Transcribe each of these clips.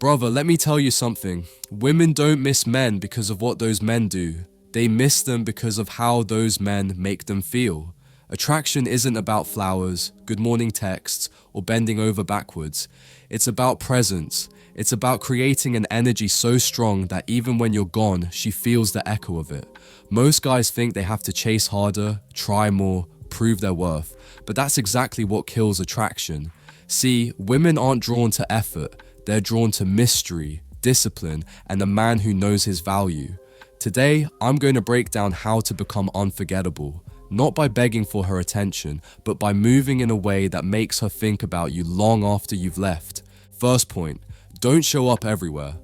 Brother, let me tell you something. Women don't miss men because of what those men do. They miss them because of how those men make them feel. Attraction isn't about flowers, good morning texts, or bending over backwards. It's about presence. It's about creating an energy so strong that even when you're gone, she feels the echo of it. Most guys think they have to chase harder, try more, prove their worth, but that's exactly what kills attraction. See, women aren't drawn to effort, they're drawn to mystery, discipline, and a man who knows his value. Today, I'm going to break down how to become unforgettable, not by begging for her attention, but by moving in a way that makes her think about you long after you've left. First point, don't show up everywhere.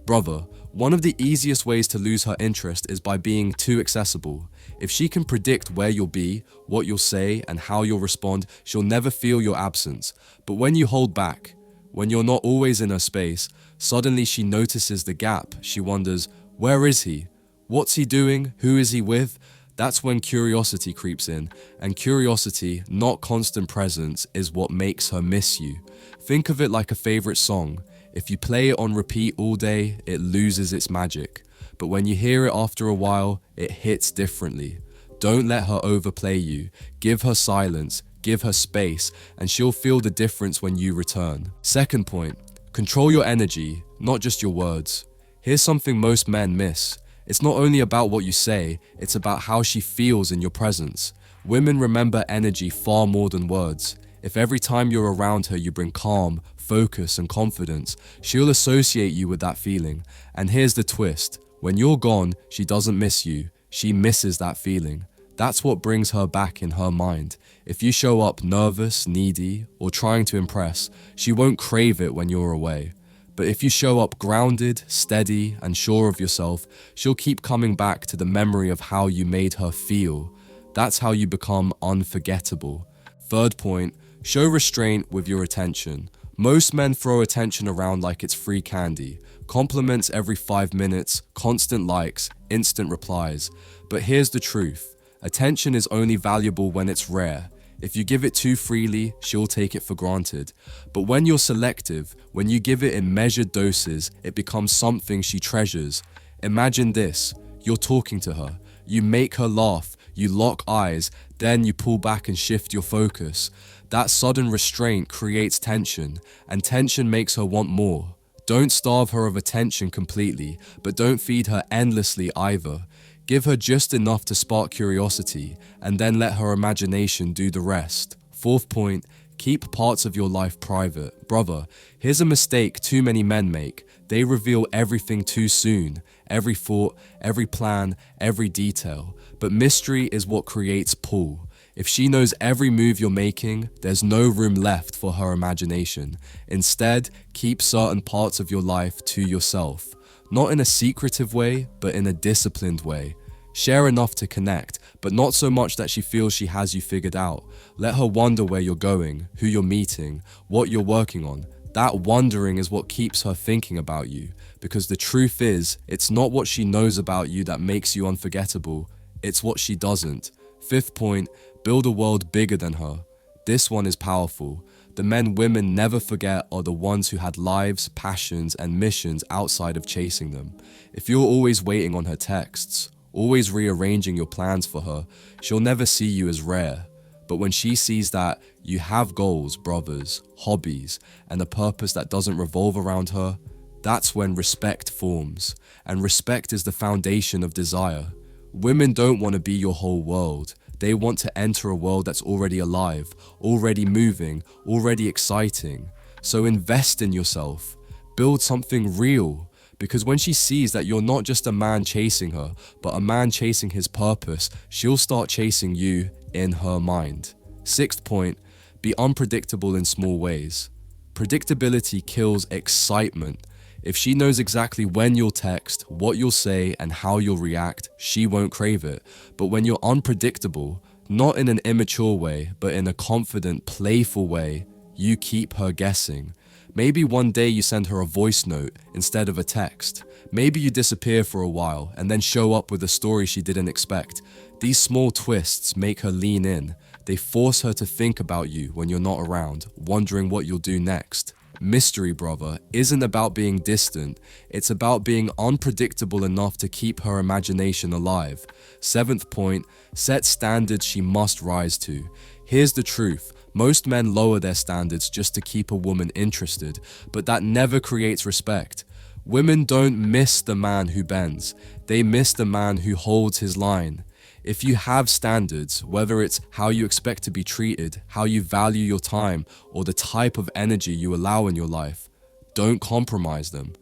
Brother, one of the easiest ways to lose her interest is by being too accessible. If she can predict where you'll be, what you'll say, and how you'll respond, she'll never feel your absence. But when you hold back, when you're not always in her space, suddenly she notices the gap. She wonders, where is he? What's he doing? Who is he with? That's when curiosity creeps in, and curiosity, not constant presence, is what makes her miss you. Think of it like a favorite song. If you play it on repeat all day, it loses its magic. But when you hear it after a while, it hits differently. Don't let her overplay you. Give her silence, give her space, and she'll feel the difference when you return. Second point, control your energy, not just your words. Here's something most men miss. It's not only about what you say, it's about how she feels in your presence. Women remember energy far more than words. If every time you're around her you bring calm, focus, and confidence, she'll associate you with that feeling. And here's the twist. When you're gone, she doesn't miss you. She misses that feeling. That's what brings her back in her mind. If you show up nervous, needy, or trying to impress, she won't crave it when you're away. But if you show up grounded, steady, and sure of yourself, she'll keep coming back to the memory of how you made her feel. That's how you become unforgettable. Third point, show restraint with your attention. Most men throw attention around like it's free candy. Compliments every 5 minutes, constant likes, instant replies. But here's the truth. Attention is only valuable when it's rare. If you give it too freely, she'll take it for granted. But when you're selective, when you give it in measured doses, it becomes something she treasures. Imagine this, you're talking to her, you make her laugh, you lock eyes, then you pull back and shift your focus. That sudden restraint creates tension, and tension makes her want more. Don't starve her of attention completely, but don't feed her endlessly either. Give her just enough to spark curiosity, and then let her imagination do the rest. Fourth point, keep parts of your life private. Brother, here's a mistake too many men make. They reveal everything too soon. Every thought, every plan, every detail. But mystery is what creates pull. If she knows every move you're making, there's no room left for her imagination. Instead, keep certain parts of your life to yourself. Not in a secretive way, but in a disciplined way. Share enough to connect, but not so much that she feels she has you figured out. Let her wonder where you're going, who you're meeting, what you're working on. That wondering is what keeps her thinking about you. Because the truth is, it's not what she knows about you that makes you unforgettable. It's what she doesn't. Fifth point, build a world bigger than her. This one is powerful. The men women never forget are the ones who had lives, passions, and missions outside of chasing them. If you're always waiting on her texts, always rearranging your plans for her, she'll never see you as rare. But when she sees that you have goals, brothers, hobbies, and a purpose that doesn't revolve around her, that's when respect forms. And respect is the foundation of desire. Women don't want to be your whole world. They want to enter a world that's already alive, already moving, already exciting. So invest in yourself. Build something real. Because when she sees that you're not just a man chasing her, but a man chasing his purpose, she'll start chasing you in her mind. Sixth point, be unpredictable in small ways. Predictability kills excitement. If she knows exactly when you'll text, what you'll say, and how you'll react, she won't crave it. But when you're unpredictable, not in an immature way, but in a confident, playful way, you keep her guessing. Maybe one day you send her a voice note instead of a text. Maybe you disappear for a while and then show up with a story she didn't expect. These small twists make her lean in. They force her to think about you when you're not around, wondering what you'll do next. Mystery, brother, isn't about being distant. It's about being unpredictable enough to keep her imagination alive. 7th point, set standards she must rise to. Here's the truth. Most men lower their standards just to keep a woman interested, but that never creates respect. Women don't miss the man who bends. They miss the man who holds his line. If you have standards, whether it's how you expect to be treated, how you value your time, or the type of energy you allow in your life, don't compromise them.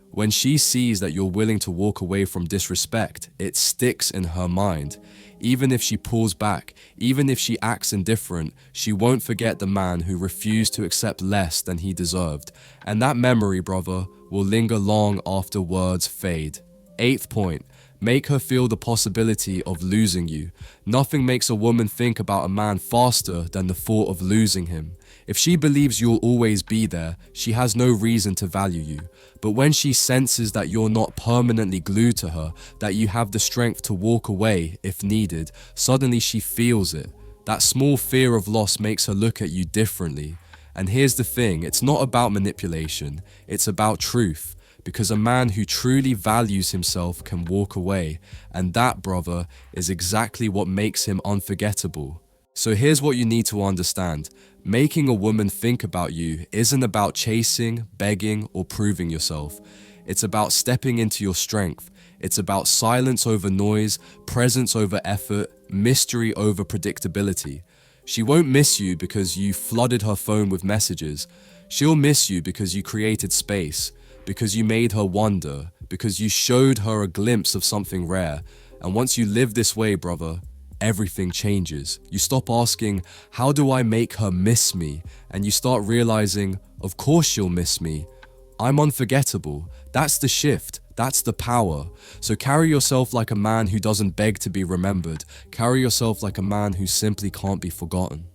When she sees that you're willing to walk away from disrespect, it sticks in her mind. Even if she pulls back, even if she acts indifferent, she won't forget the man who refused to accept less than he deserved. And that memory, brother, will linger long after words fade. 8th point, make her feel the possibility of losing you. Nothing makes a woman think about a man faster than the thought of losing him. If she believes you'll always be there, she has no reason to value you. But when she senses that you're not permanently glued to her, that you have the strength to walk away if needed, suddenly she feels it. That small fear of loss makes her look at you differently. And here's the thing, it's not about manipulation, it's about truth. Because a man who truly values himself can walk away, and that, brother, is exactly what makes him unforgettable. So here's what you need to understand. Making a woman think about you isn't about chasing, begging, or proving yourself. It's about stepping into your strength. It's about silence over noise, presence over effort, mystery over predictability. She won't miss you because you flooded her phone with messages. She'll miss you because you created space, because you made her wonder, because you showed her a glimpse of something rare. And once you live this way, brother, everything changes. You stop asking, how do I make her miss me? And you start realizing, of course she'll miss me. I'm unforgettable. That's the shift. That's the power. So carry yourself like a man who doesn't beg to be remembered. Carry yourself like a man who simply can't be forgotten.